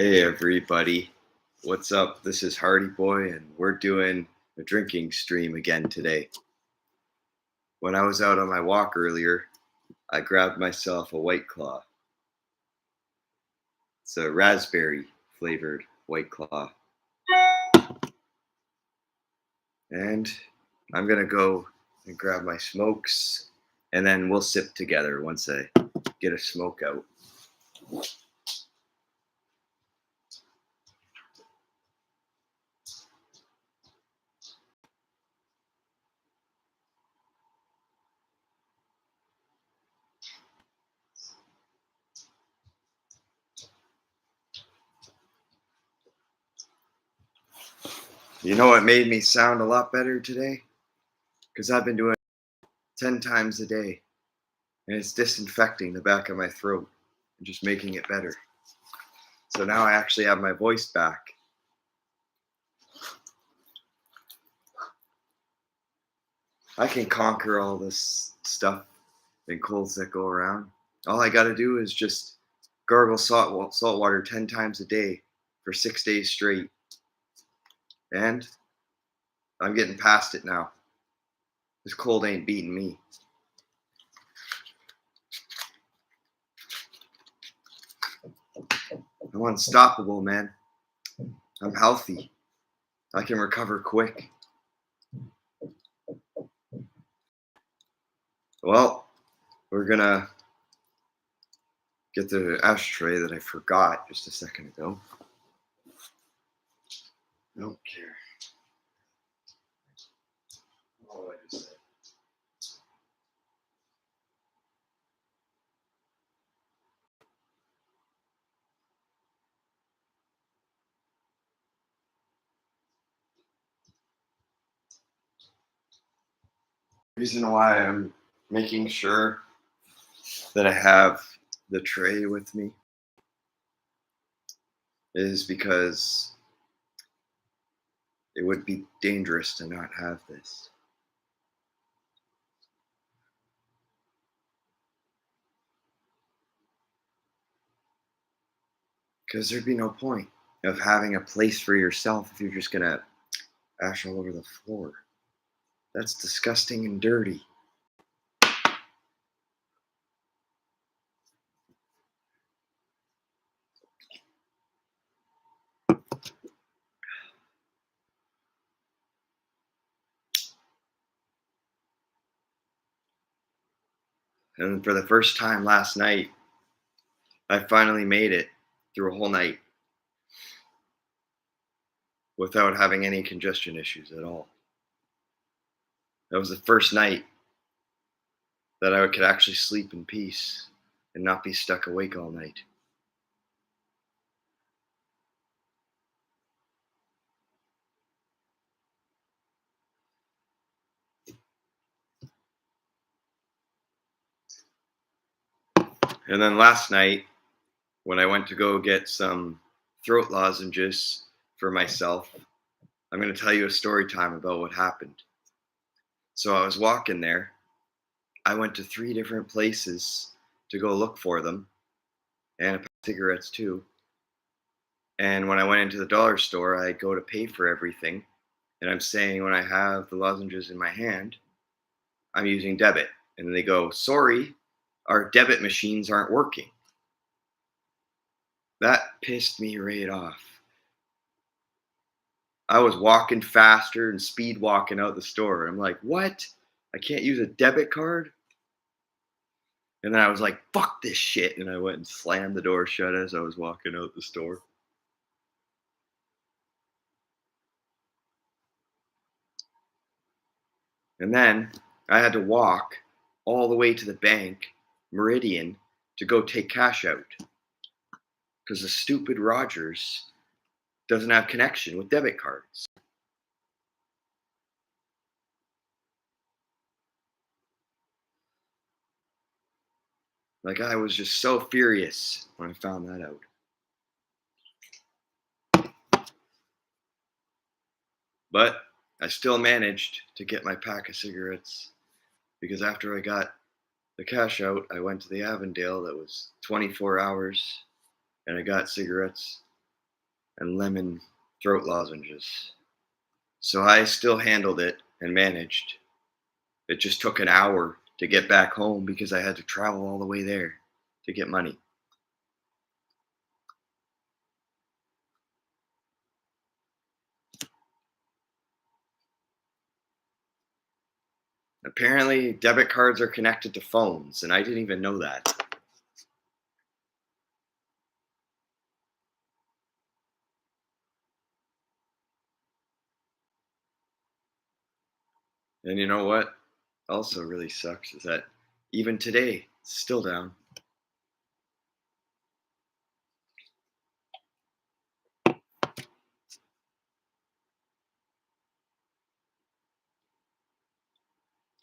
Hey everybody, what's up? This is Hardy Boy, and we're doing a drinking stream again today. When I was out on my walk earlier, I grabbed myself a WhiteClaw. It's a raspberry flavored WhiteClaw. And I'm gonna go and grab my smokes, and then we'll sip together once I get a smoke out. You know what made me sound a lot better today? Because I've been doing it 10 times a day, and it's disinfecting the back of my throat and just making it better. So now I actually have my voice back. I can conquer all this stuff and colds that go around. All I got to do is just gargle salt water 10 times a day for 6 days straight. And I'm getting past it now. This cold ain't beating me. I'm unstoppable, man. I'm healthy. I can recover quick. Well, we're gonna get the ashtray that I forgot just a second ago. Don't care. Oh, I just said. The reason why I'm making sure that I have the tray with me is because it would be dangerous to not have this. Because there'd be no point of having a place for yourself if you're just gonna ash all over the floor. That's disgusting and dirty. And for the first time last night, I finally made it through a whole night without having any congestion issues at all. That was the first night that I could actually sleep in peace and not be stuck awake all night. And then last night, when I went to go get some throat lozenges for myself, I'm going to tell you a story time about what happened. So I was walking there. I went to 3 different places to go look for them, and a pack of cigarettes too. And when I went into the dollar store, I go to pay for everything. And I'm saying, when I have the lozenges in my hand, I'm using debit. And they go, sorry, our debit machines aren't working. That pissed me right off. I was walking faster and speed walking out the store. I'm like, what? I can't use a debit card? And then I was like, fuck this shit. And I went and slammed the door shut as I was walking out the store. And then I had to walk all the way to the bank, Meridian, to go take cash out. Because the stupid Rogers doesn't have connection with debit cards. Like, I was just so furious when I found that out. But I still managed to get my pack of cigarettes, because after I got the cash out, I went to the Avondale that was 24 hours, and I got cigarettes. and lemon throat lozenges. So I still handled it and managed. It just took an hour to get back home because I had to travel all the way there to get money. Apparently, debit cards are connected to phones, and I didn't even know that. And you know what also really sucks is that even today, it's still down.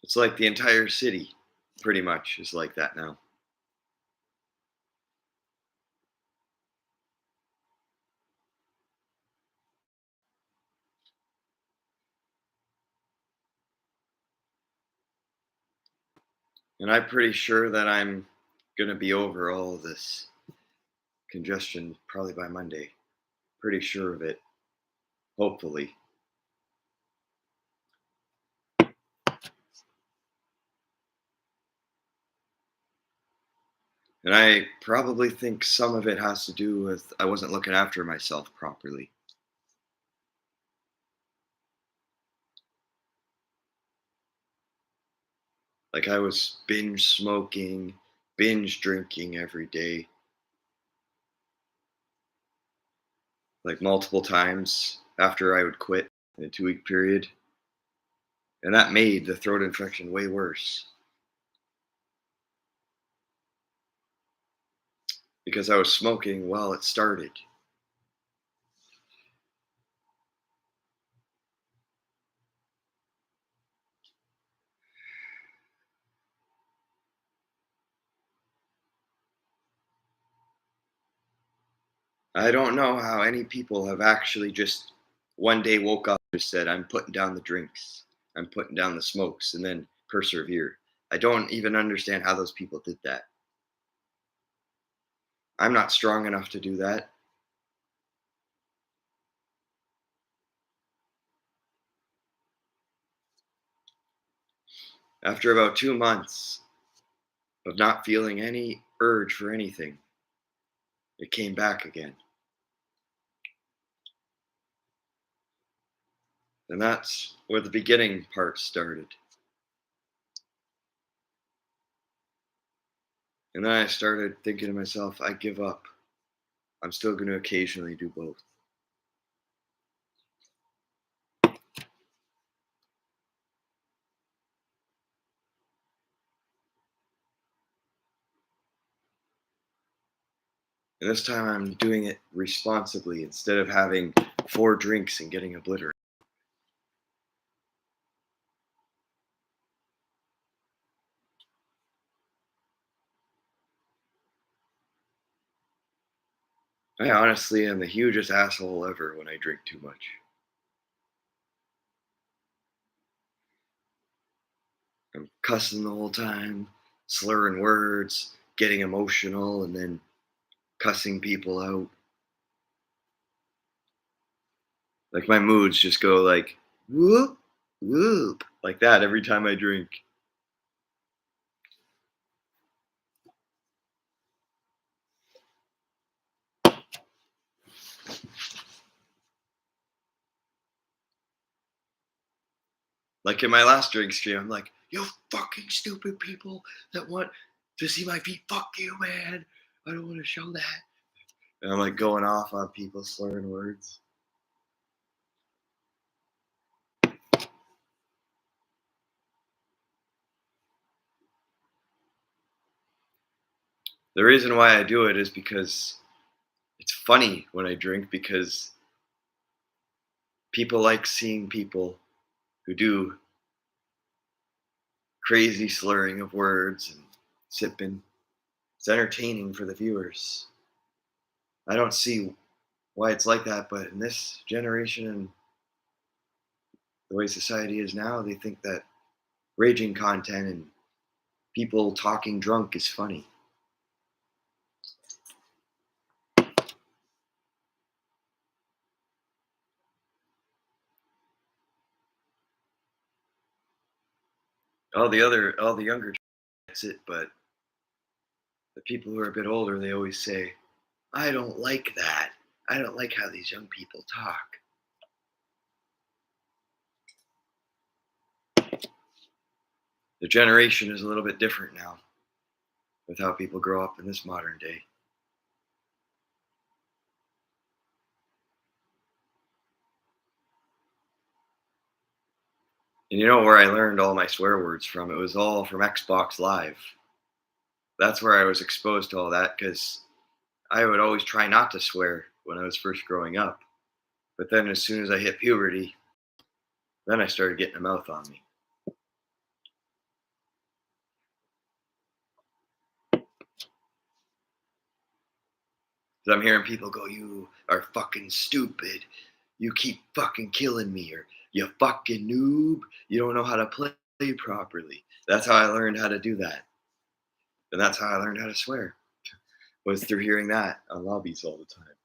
It's like the entire city pretty much is like that now. And I'm pretty sure that I'm going to be over all of this congestion probably by Monday. Pretty sure of it, hopefully. And I probably think some of it has to do with I wasn't looking after myself properly. Like I was binge smoking, binge drinking every day, like multiple times after I would quit in a 2 week period. And that made the throat infection way worse because I was smoking while it started. I don't know how any people have actually just one day woke up and said, I'm putting down the drinks, I'm putting down the smokes, and then persevere. I don't even understand how those people did that. I'm not strong enough to do that. After about 2 months of not feeling any urge for anything, it came back again. And that's where the beginning part started. And then I started thinking to myself, I give up. I'm still going to occasionally do both. And this time I'm doing it responsibly instead of having 4 drinks and getting obliterated. I honestly am the hugest asshole ever when I drink too much. I'm cussing the whole time, slurring words, getting emotional, and then cussing people out. Like my moods just go like whoop, whoop, like that every time I drink. Like in my last drink stream, I'm like, you fucking stupid people that want to see my feet, fuck you, man. I don't want to show that. And I'm like going off on people slurring words. The reason why I do it is because it's funny when I drink because people like seeing people who do crazy slurring of words and sipping. It's entertaining for the viewers. I don't see why it's like that, but in this generation and the way society is now, they think that raging content and people talking drunk is funny. all the younger gets it, but the people who are a bit older, they always say, "I don't like that. I don't like how these young people talk." The generation is a little bit different now with how people grow up in this modern day. And you know where I learned all my swear words from? It was all from Xbox Live. That's where I was exposed to all that because I would always try not to swear when I was first growing up. But then as soon as I hit puberty, then I started getting a mouth on me. 'Cause I'm hearing people go, "You are fucking stupid. You keep fucking killing me," or "You fucking noob. You don't know how to play properly." That's how I learned how to do that. And that's how I learned how to swear, was through hearing that on lobbies all the time.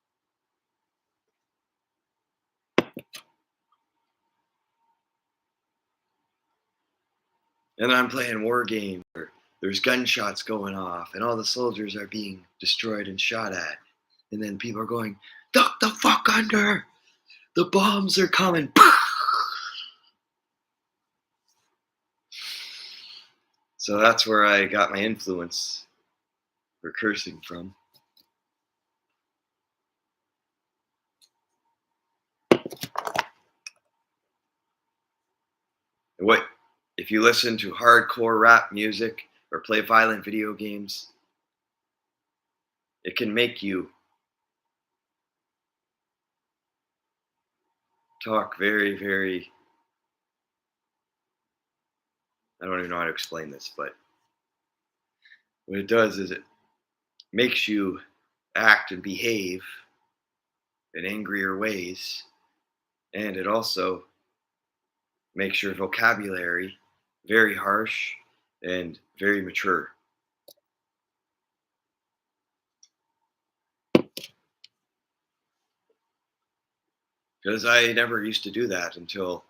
And I'm playing war games where there's gunshots going off and all the soldiers are being destroyed and shot at. And then people are going, "Duck the fuck under! The bombs are coming!" So that's where I got my influence for cursing from. What if you listen to hardcore rap music or play violent video games, it can make you talk very, very, I don't even know how to explain this, but what it does is it makes you act and behave in angrier ways, and it also makes your vocabulary very harsh and very mature. Because I never used to do that until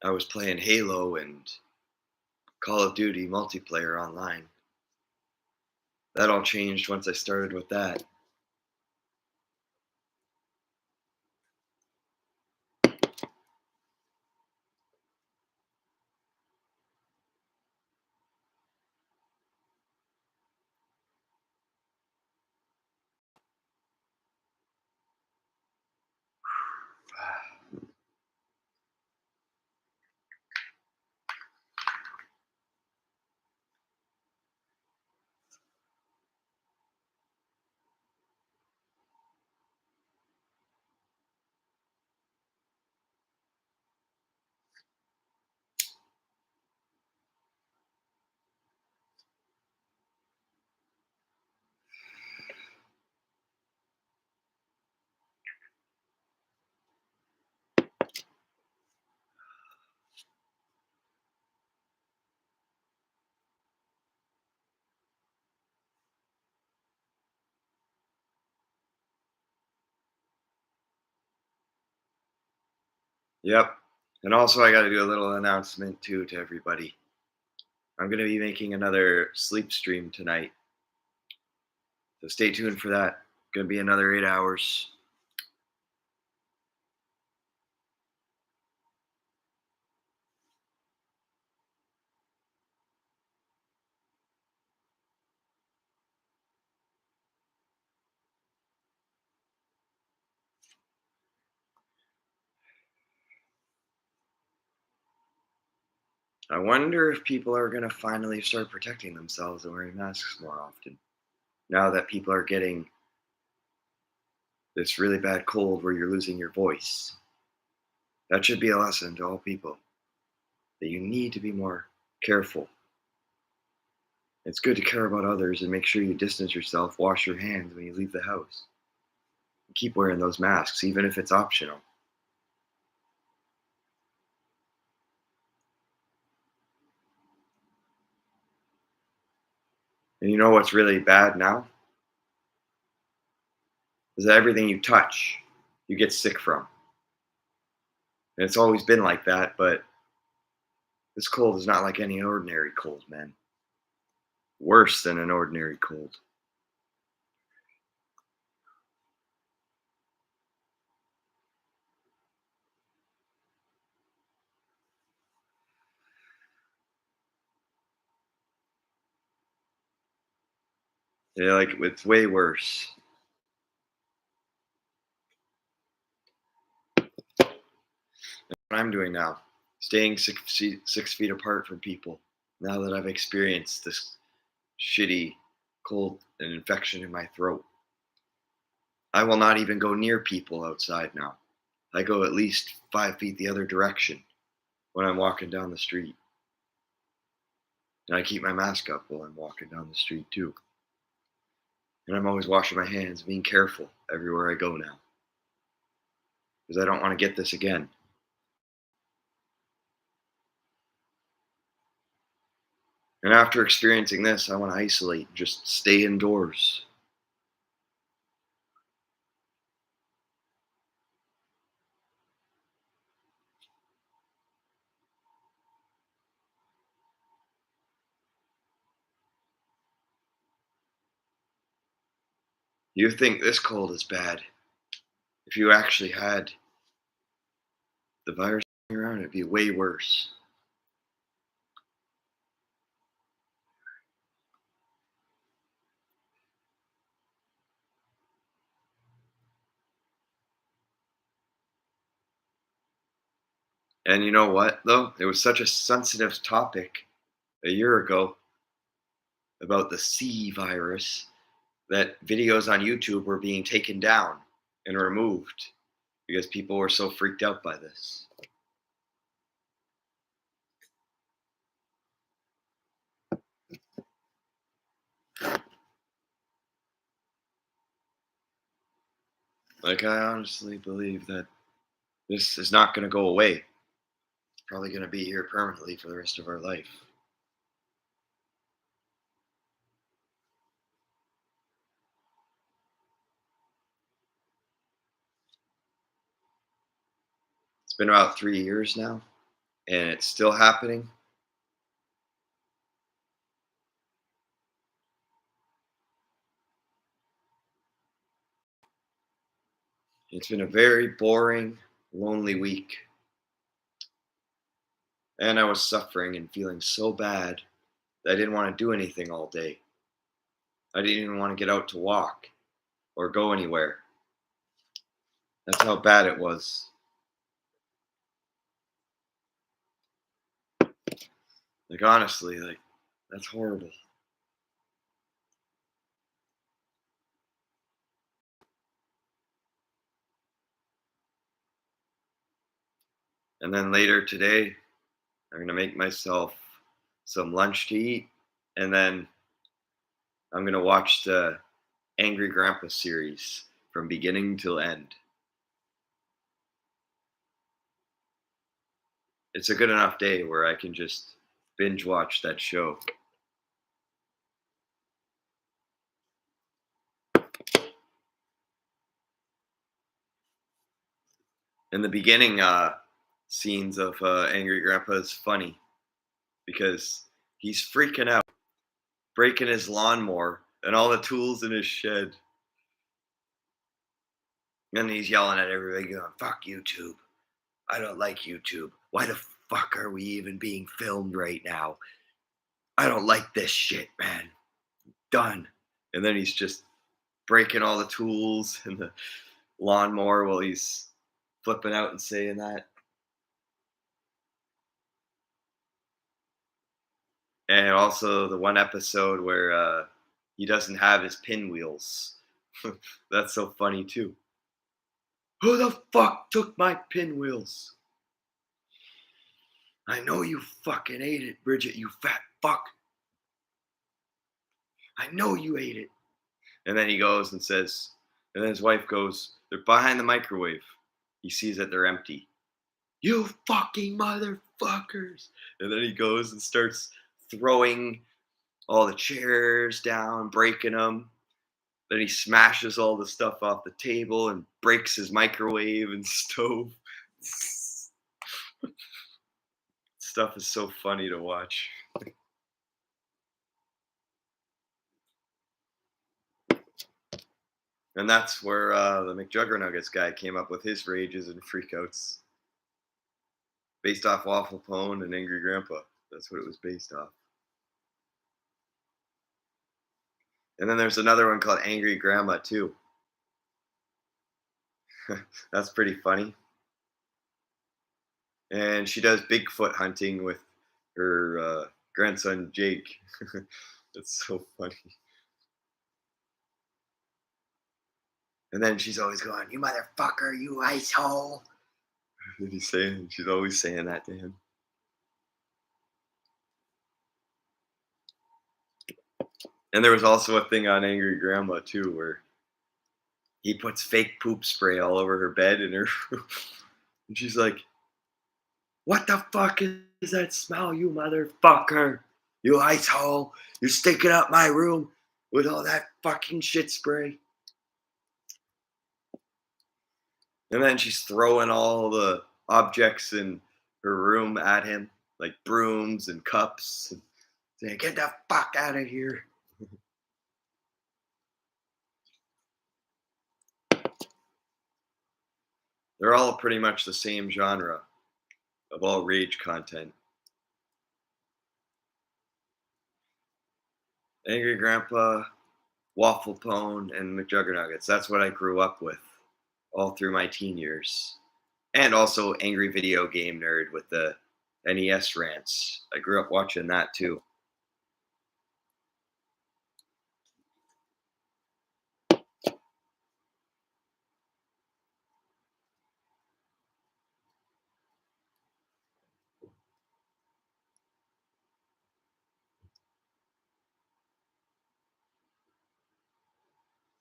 I was playing Halo and Call of Duty multiplayer online. That all changed once I started with that. Yep. And also, I got to do a little announcement too to everybody. I'm going to be making another sleep stream tonight. So stay tuned for that. Going to be another 8 hours. I wonder if people are going to finally start protecting themselves and wearing masks more often. Now that people are getting this really bad cold where you're losing your voice. That should be a lesson to all people that you need to be more careful. It's good to care about others and make sure you distance yourself, wash your hands when you leave the house. And keep wearing those masks, even if it's optional. And you know what's really bad now? Is that everything you touch, you get sick from. And it's always been like that, but This cold is not like any ordinary cold, man. Worse than an ordinary cold. Yeah, like it's way worse. What I'm doing now, staying 6 feet apart from people. Now that I've experienced this shitty cold and infection in my throat, I will not even go near people outside now. I go at least 5 feet the other direction when I'm walking down the street. And I keep my mask up while I'm walking down the street too. And I'm always washing my hands, being careful everywhere I go now. Because I don't want to get this again. And after experiencing this, I want to isolate, just stay indoors. You think this cold is bad. If you actually had the virus around, it'd be way worse. And you know what, though? It was such a sensitive topic a year ago about the C virus that videos on YouTube were being taken down and removed because people were so freaked out by this. Like, I honestly believe that this is not going to go away. It's probably going to be here permanently for the rest of our life. It's been about 3 years now, and it's still happening. It's been a very boring, lonely week. And I was suffering and feeling so bad that I didn't want to do anything all day. I didn't even want to get out to walk or go anywhere. That's how bad it was. Like, honestly, like, that's horrible. And then later today, I'm going to make myself some lunch to eat. And then I'm going to watch the Angry Grandpa series from beginning till end. It's a good enough day where I can just binge watch that show. In the beginning scenes of Angry Grandpa is funny because he's freaking out, breaking his lawnmower and all the tools in his shed. And he's yelling at everybody, going, "Fuck YouTube. I don't like YouTube. Why the fuck are we even being filmed right now? I don't like this shit, man. Done." And then he's just breaking all the tools and the lawnmower while he's flipping out and saying that. And also the one episode where he doesn't have his pinwheels. That's so funny too. Who the fuck took my pinwheels? I know you fucking ate it, Bridget, you fat fuck. I know you ate it. And then he goes and says, and then his wife goes, "They're behind the microwave." He sees that they're empty. "You fucking motherfuckers." And then he goes and starts throwing all the chairs down, breaking them. Then he smashes all the stuff off the table and breaks his microwave and stove. It's Stuff is so funny to watch. And that's where the McJuggernuggets guy came up with his rages and freakouts based off Waffle Pone and Angry Grandpa. That's what it was based off. And then there's another one called Angry Grandma too. That's pretty funny. And she does Bigfoot hunting with her grandson Jake. It's so funny. And then she's always going, "You motherfucker, you icehole." What he's saying? She's always saying that to him. And there was also a thing on Angry Grandma too, where he puts fake poop spray all over her bed in her room. And she's like, "What the fuck is that smell, you motherfucker? You icehole. You're stinking up my room with all that fucking shit spray." And then she's throwing all the objects in her room at him, like brooms and cups, and saying, "Get the fuck out of here." They're all pretty much the same genre of all rage content. Angry Grandpa, Waffle Pone, and McJuggernuggets. That's what I grew up with all through my teen years. And also Angry Video Game Nerd with the NES rants. I grew up watching that too.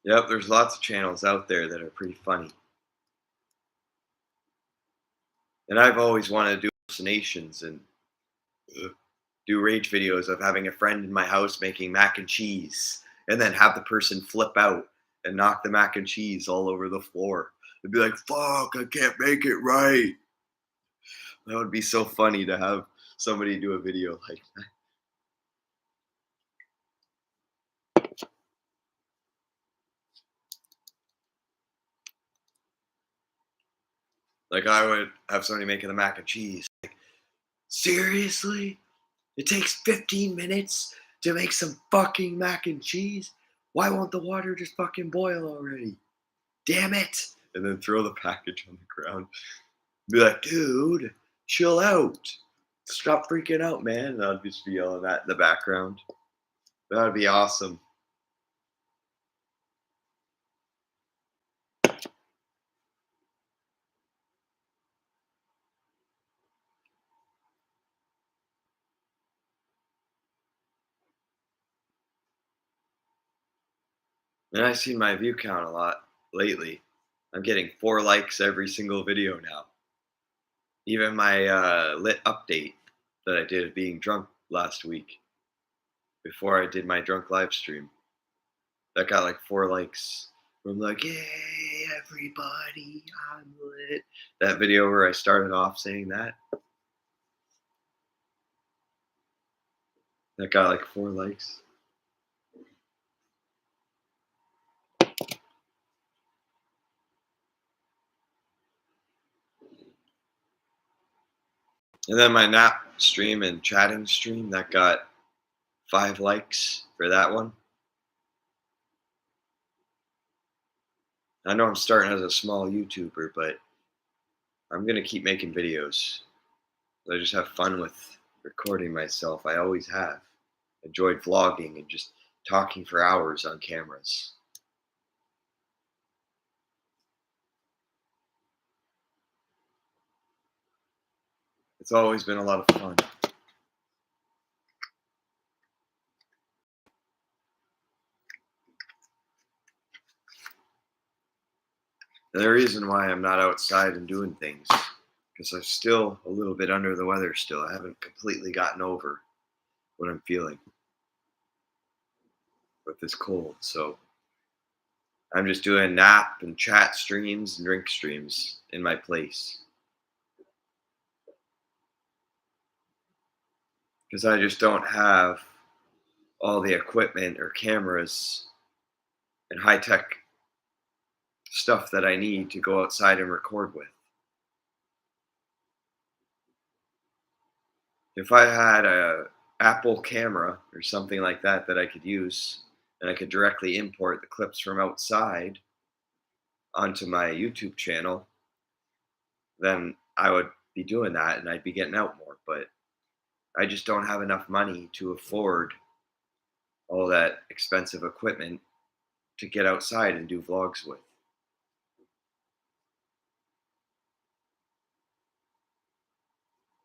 Yep, there's lots of channels out there that are pretty funny. And I've always wanted to do impersonations and do rage videos of having a friend in my house making mac and cheese and then have the person flip out and knock the mac and cheese all over the floor. It'd be like, "Fuck, I can't make it right." That would be so funny to have somebody do a video like that. Like I would have somebody making the mac and cheese. Like, seriously? It takes 15 minutes to make some fucking mac and cheese? Why won't the water just fucking boil already? Damn it. And then throw the package on the ground. Be like, "Dude, chill out. Stop freaking out, man." And I'd just be yelling that in the background. That would be awesome. And I've seen my view count a lot lately. I'm getting 4 likes every single video now. Even my lit update that I did of being drunk last week before I did my drunk live stream, that got like 4 likes. I'm like, "Yay, everybody, I'm lit." That video where I started off saying that got like 4 likes. And then my nap stream and chatting stream, that got 5 likes for that one. I know I'm starting as a small YouTuber, but I'm gonna keep making videos. I just have fun with recording myself. I always have. Enjoyed vlogging and just talking for hours on cameras. It's always been a lot of fun. And the reason why I'm not outside and doing things, because I'm still a little bit under the weather still. I haven't completely gotten over what I'm feeling with this cold. So I'm just doing nap and chat streams and drink streams in my place. because I just don't have all the equipment or cameras and high tech stuff that I need to go outside and record with. If I had a Apple camera or something like that that I could use and I could directly import the clips from outside onto my YouTube channel, then I would be doing that and I'd be getting out more. But I just don't have enough money to afford all that expensive equipment to get outside and do vlogs with.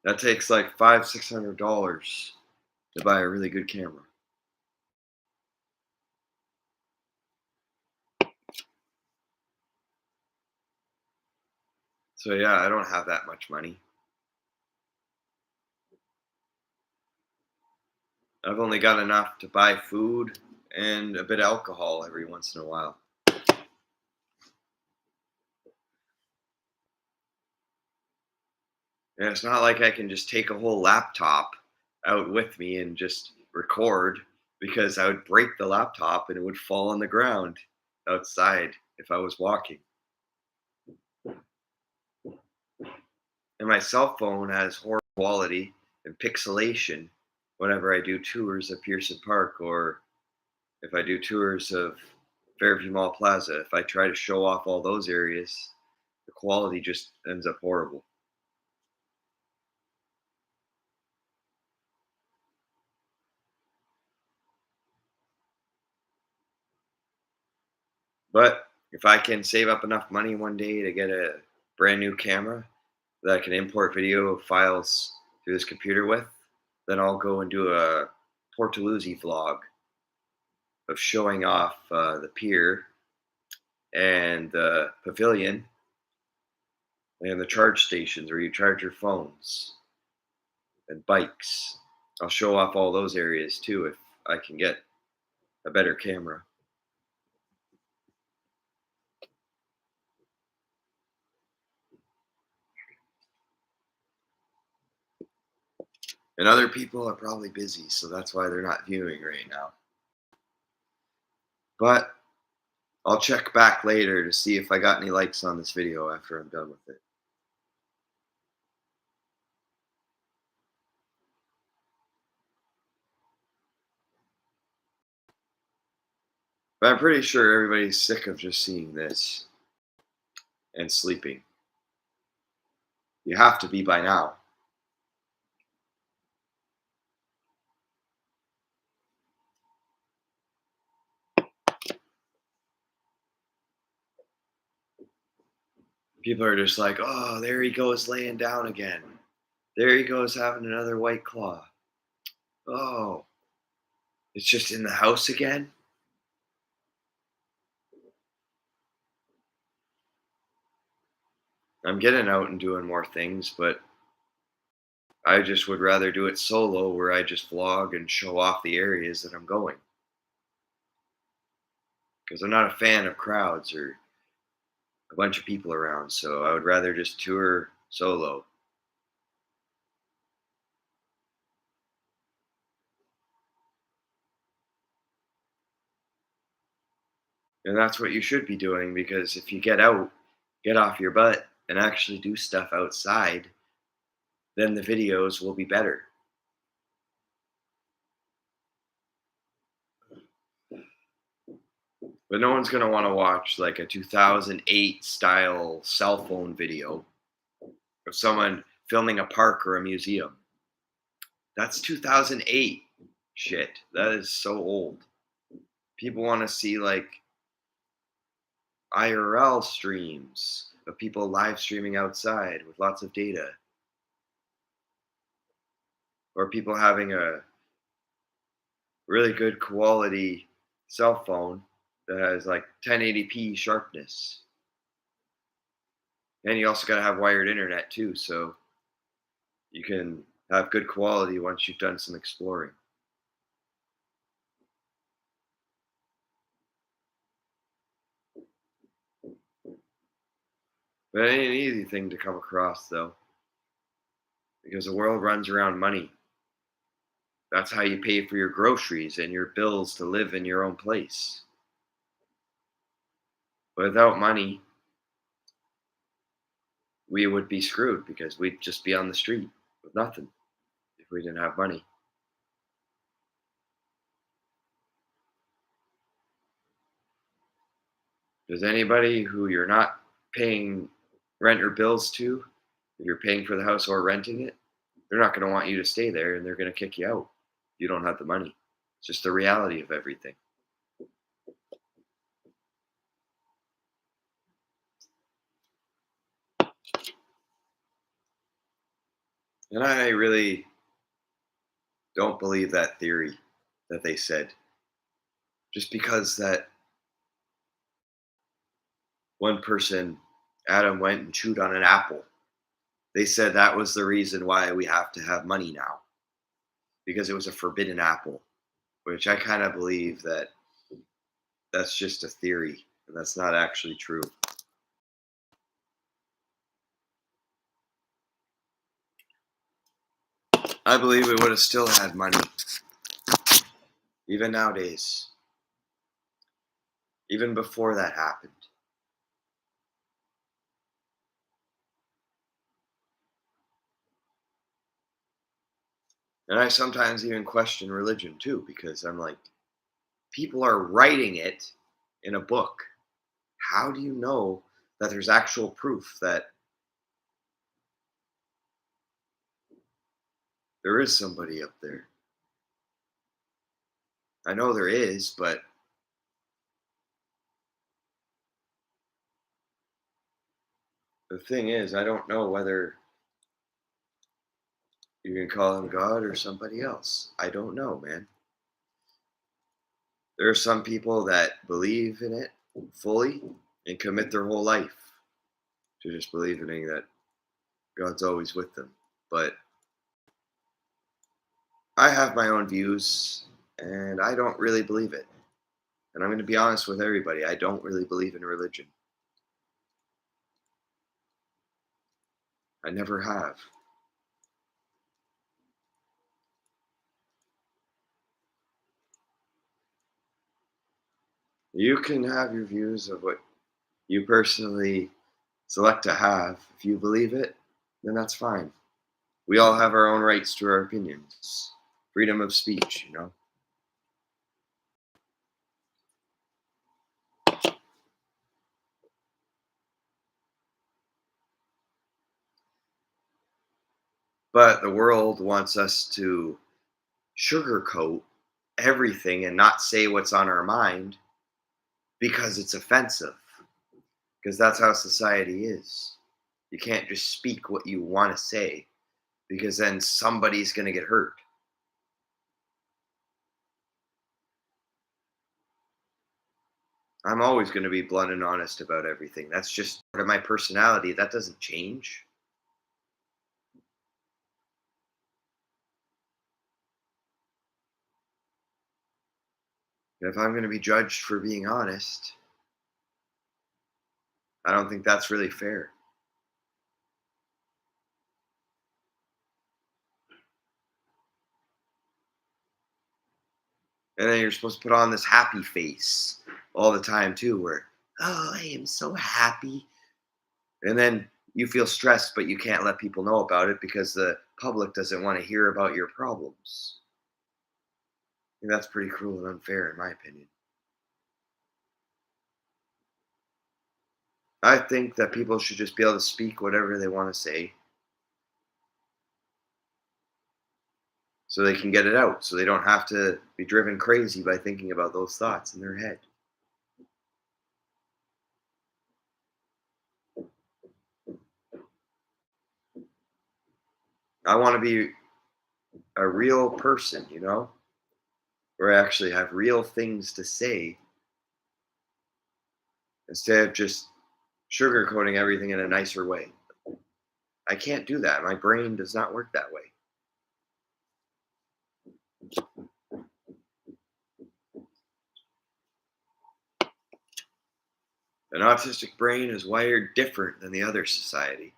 That takes like $500-600 to buy a really good camera. So yeah, I don't have that much money. I've only got enough to buy food and a bit of alcohol every once in a while. And it's not like I can just take a whole laptop out with me and just record, because I would break the laptop and it would fall on the ground outside if I was walking. And my cell phone has horrible quality and pixelation whenever I do tours of Pearson Park, or if I do tours of Fairview Mall Plaza. If I try to show off all those areas, the quality just ends up horrible. But if I can save up enough money one day to get a brand new camera that I can import video files through this computer with, then I'll go and do a Portaluzzi vlog of showing off the pier and the pavilion and the charge stations where you charge your phones and bikes. I'll show off all those areas too if I can get a better camera. And other people are probably busy, so that's why they're not viewing right now. But I'll check back later to see if I got any likes on this video after I'm done with it. But I'm pretty sure everybody's sick of just seeing this and sleeping. You have to be by now. People are just like, oh, there he goes laying down again. There he goes having another WhiteClaw. Oh, it's just in the house again? I'm getting out and doing more things, but I just would rather do it solo, where I just vlog and show off the areas that I'm going. Because I'm not a fan of crowds or a bunch of people around, so I would rather just tour solo. And that's what you should be doing, because if you get out, get off your butt, and actually do stuff outside, then the videos will be better. But no one's going to want to watch like a 2008 style cell phone video of someone filming a park or a museum. That's 2008 shit. That is so old. People want to see like IRL streams of people live streaming outside with lots of data, or people having a really good quality cell phone that has like 1080p sharpness. And you also got to have wired internet too, so you can have good quality once you've done some exploring. But it ain't an easy thing to come across though, because the world runs around money. That's how you pay for your groceries and your bills to live in your own place. Without money, we would be screwed because we'd just be on the street with nothing if we didn't have money. Does anybody who you're not paying rent or bills to, if you're paying for the house or renting it, they're not going to want you to stay there and they're going to kick you out. You don't have the money. It's just the reality of everything. And I really don't believe that theory that they said. Just because that one person, Adam, went and chewed on an apple, they said that was the reason why we have to have money now, because it was a forbidden apple, which I kind of believe that that's just a theory and that's not actually true. I believe we would have still had money, even nowadays, even before that happened. And I sometimes even question religion too, because I'm like, people are writing it in a book. How do you know that there's actual proof that there is somebody up there? I know there is, but the thing is, I don't know whether you can call him God or somebody else. I don't know, man. There are some people that believe in it fully and commit their whole life to just believing that God's always with them. But I have my own views and I don't really believe it. And I'm going to be honest with everybody. I don't really believe in religion. I never have. You can have your views of what you personally select to have. If you believe it, then that's fine. We all have our own rights to our opinions. Freedom of speech, you know? But the world wants us to sugarcoat everything and not say what's on our mind because it's offensive. Because that's how society is. You can't just speak what you want to say because then somebody's going to get hurt. I'm always going to be blunt and honest about everything. That's just part of my personality. That doesn't change. If I'm going to be judged for being honest, I don't think that's really fair. And then you're supposed to put on this happy face all the time too, where, oh, I am so happy. And then you feel stressed, but you can't let people know about it because the public doesn't want to hear about your problems. And that's pretty cruel and unfair, in my opinion. I think that people should just be able to speak whatever they want to say so they can get it out, so they don't have to be driven crazy by thinking about those thoughts in their head. I want to be a real person, you know, where I actually have real things to say instead of just sugarcoating everything in a nicer way. I can't do that. My brain does not work that way. An autistic brain is wired different than the other society.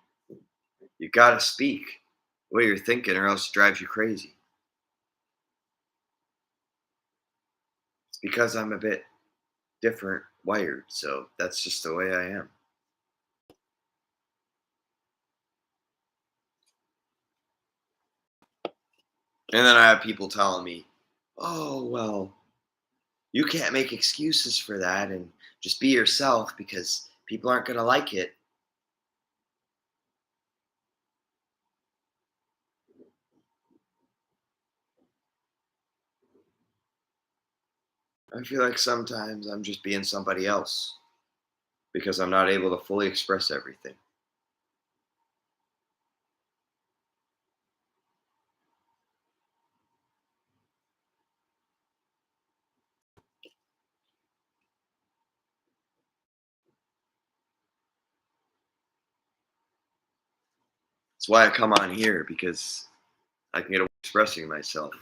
You gotta speak what you're thinking, or else it drives you crazy. because I'm a bit different wired. So that's just the way I am. And then I have people telling me, oh, well, you can't make excuses for that and just be yourself because people aren't going to like it. I feel like sometimes I'm just being somebody else because I'm not able to fully express everything. That's why I come on here because I can get away expressing myself.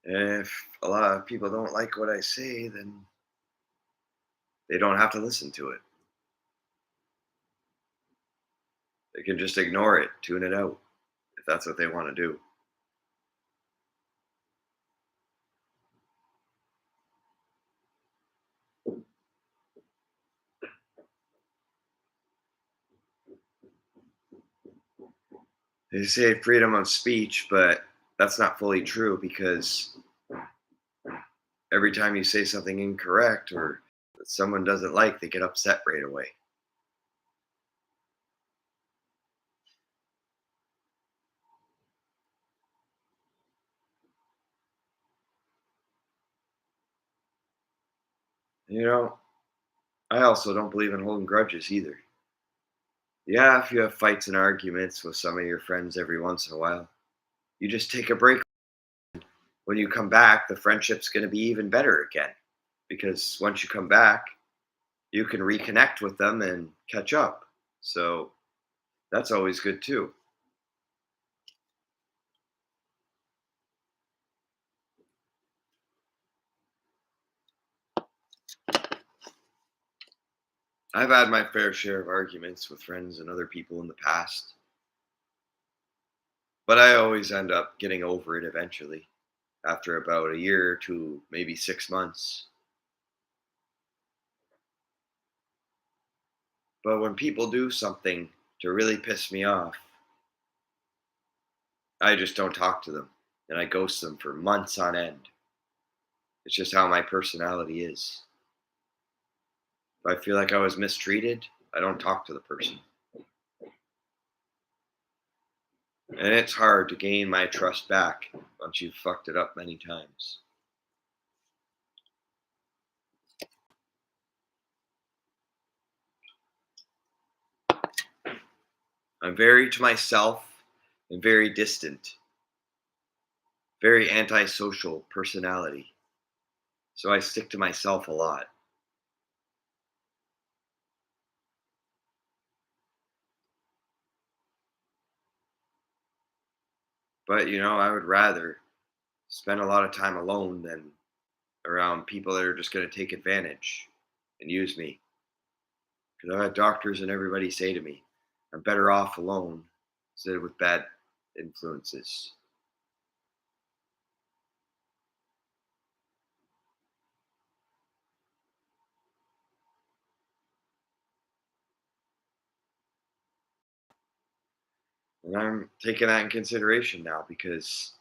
If a lot of people don't like what I say, then they don't have to listen to it. They can just ignore it, tune it out, if that's what they want to do. They say freedom of speech, but that's not fully true because every time you say something incorrect or that someone doesn't like, they get upset right away. You know, I also don't believe in holding grudges either. Yeah, if you have fights and arguments with some of your friends every once in a while, you just take a break. When you come back, the friendship's going to be even better again because once you come back, you can reconnect with them and catch up. So that's always good too. I've had my fair share of arguments with friends and other people in the past, but I always end up getting over it eventually after about a year to maybe 6 months. But when people do something to really piss me off, I just don't talk to them and I ghost them for months on end. It's just how my personality is. If I feel like I was mistreated, I don't talk to the person. And it's hard to gain my trust back once you've fucked it up many times. I'm very to myself and very distant, very antisocial personality. So I stick to myself a lot. But, I would rather spend a lot of time alone than around people that are just going to take advantage and use me. Because I've had doctors and everybody say to me, I'm better off alone instead of with bad influences. And I'm taking that in consideration now because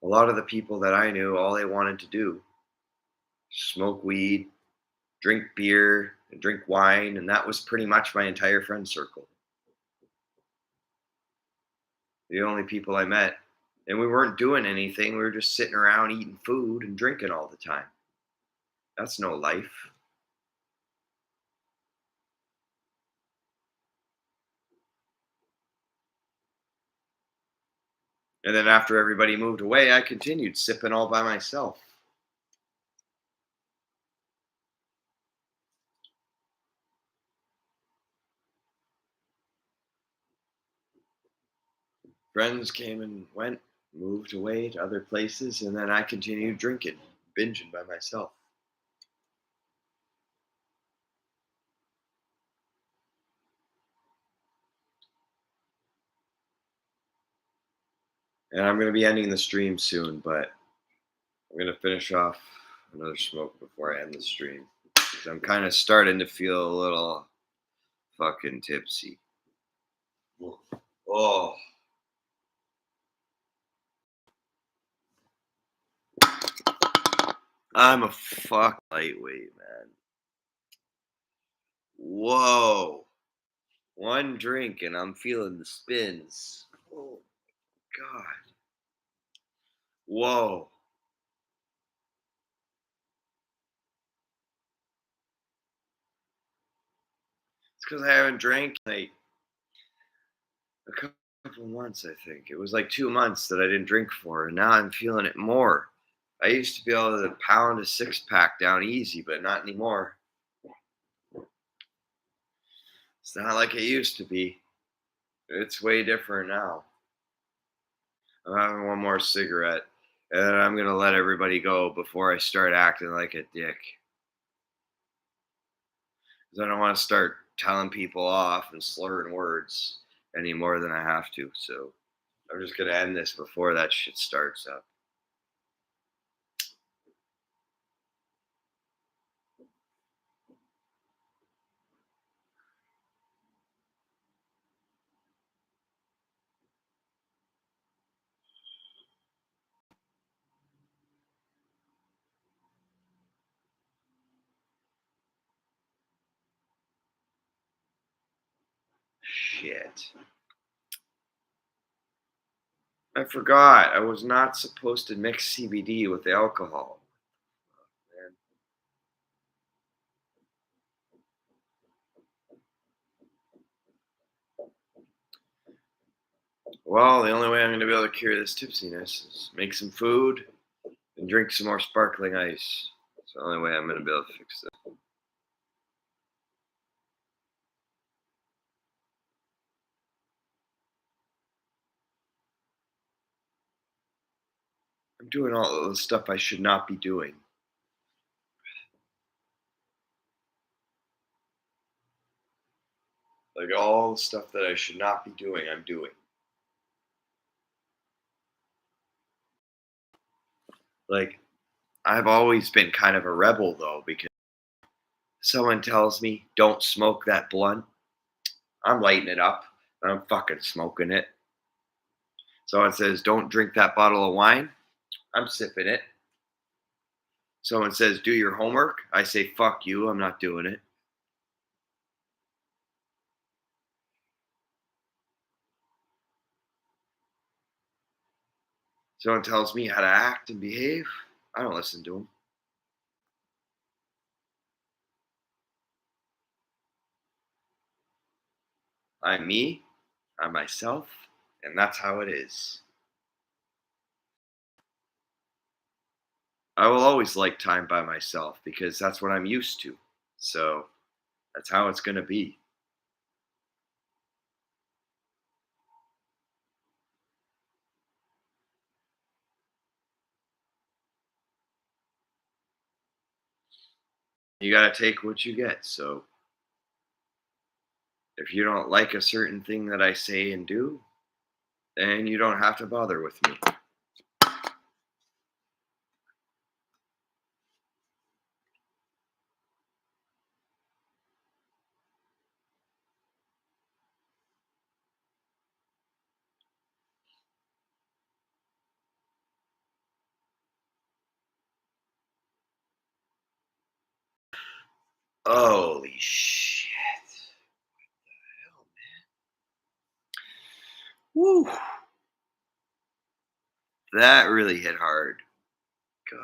a lot of the people that I knew, all they wanted to do, smoke weed, drink beer, and drink wine, and that was pretty much my entire friend circle. The only people I met, and we weren't doing anything. We were just sitting around eating food and drinking all the time. That's no life. And then after everybody moved away, I continued sipping all by myself. Friends came and went, moved away to other places, and then I continued drinking, binging by myself. And I'm gonna be ending the stream soon, but I'm gonna finish off another smoke before I end the stream. 'Cause I'm kind of starting to feel a little fucking tipsy. Oh, I'm a fuck lightweight, man. Whoa. One drink and I'm feeling the spins. Oh, God. Whoa. It's because I haven't drank like a couple months, I think. It was like 2 months that I didn't drink for, and now I'm feeling it more. I used to be able to pound a six pack down easy, but not anymore. It's not like it used to be. It's way different now. I'm having one more cigarette, and then I'm gonna let everybody go before I start acting like a dick. Because I don't want to start telling people off and slurring words any more than I have to. So I'm just gonna end this before that shit starts up. Shit. I forgot. I was not supposed to mix CBD with the alcohol. Man. Well, the only way I'm going to be able to cure this tipsiness is make some food and drink some more sparkling ice. It's the only way I'm going to be able to fix this. I'm doing all the stuff I should not be doing. Like all the stuff that I should not be doing, I'm doing. Like, I've always been kind of a rebel though, because someone tells me, don't smoke that blunt, I'm lighting it up. I'm fucking smoking it. Someone says, don't drink that bottle of wine, I'm sipping it. Someone says, do your homework, I say, fuck you, I'm not doing it. Someone tells me how to act and behave, I don't listen to them. I'm me, I'm myself, and that's how it is. I will always like time by myself because that's what I'm used to. So that's how it's going to be. You got to take what you get. So if you don't like a certain thing that I say and do, then you don't have to bother with me. Holy shit. Woo. That really hit hard. God.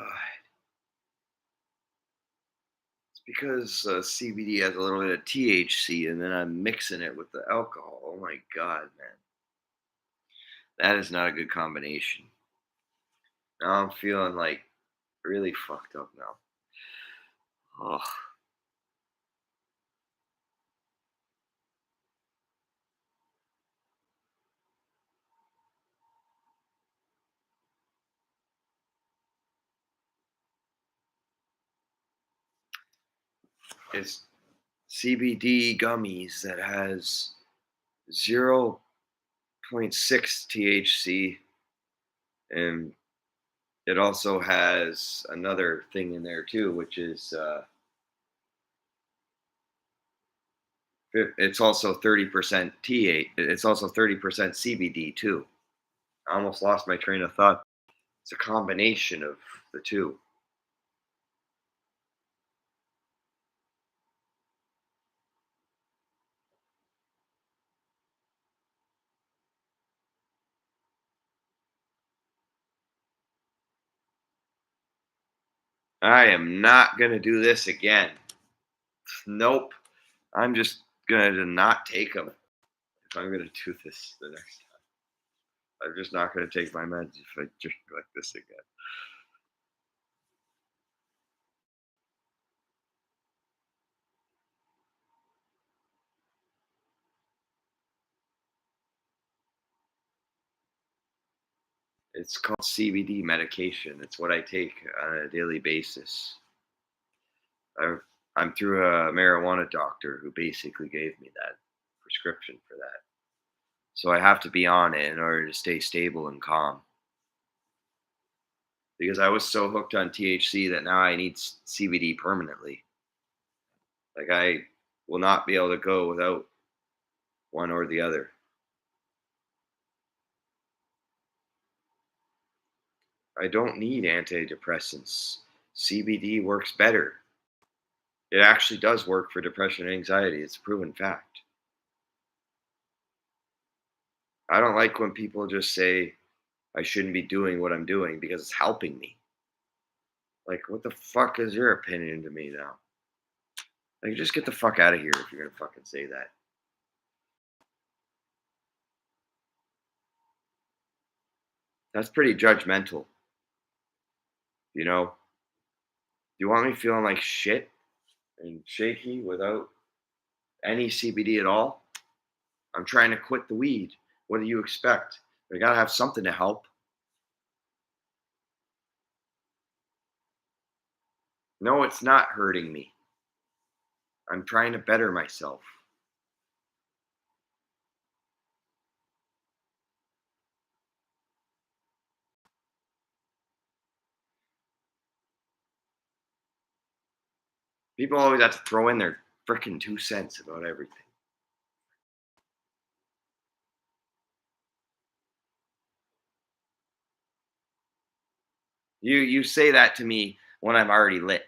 It's because CBD has a little bit of THC and then I'm mixing it with the alcohol. Oh my God, man. That is not a good combination. Now I'm feeling like really fucked up now. Oh, it's CBD gummies that has 0.6 THC And it also has another thing in there too, which is it's also 30% T8. It's also 30% CBD too. I almost lost my train of thought. It's a combination of the two. I am not going to do this again. Nope. I'm just going to not take them if I'm going to do this the next time. I'm just not going to take my meds if I drink like this again. It's called CBD medication. It's what I take on a daily basis. I, I'm through a marijuana doctor who basically gave me that prescription for that. So I have to be on it in order to stay stable and calm. Because I was so hooked on THC that now I need CBD permanently. Like I will not be able to go without one or the other. I don't need antidepressants. CBD works better. It actually does work for depression and anxiety. It's a proven fact. I don't like when people just say I shouldn't be doing what I'm doing because it's helping me. Like, what the fuck is your opinion to me now? Like, just get the fuck out of here if you're gonna fucking say that. That's pretty judgmental, you know? You want me feeling like shit and shaky without any CBD at all? I'm trying to quit the weed. What do you expect? I gotta have something to help. No, it's not hurting me. I'm trying to better myself. People always have to throw in their freaking 2 cents about everything. You say that to me when I'm already lit.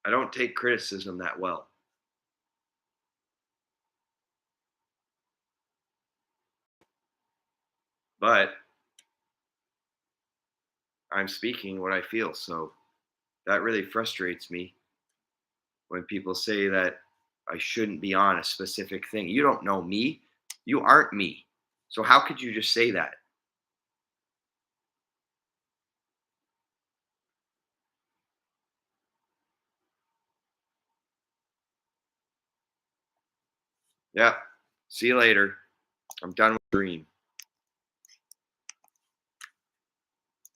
I don't take criticism that well, but I'm speaking what I feel. So that really frustrates me when people say that I shouldn't be on a specific thing. You don't know me. You aren't me. So how could you just say that? Yeah. See you later. I'm done with the dream.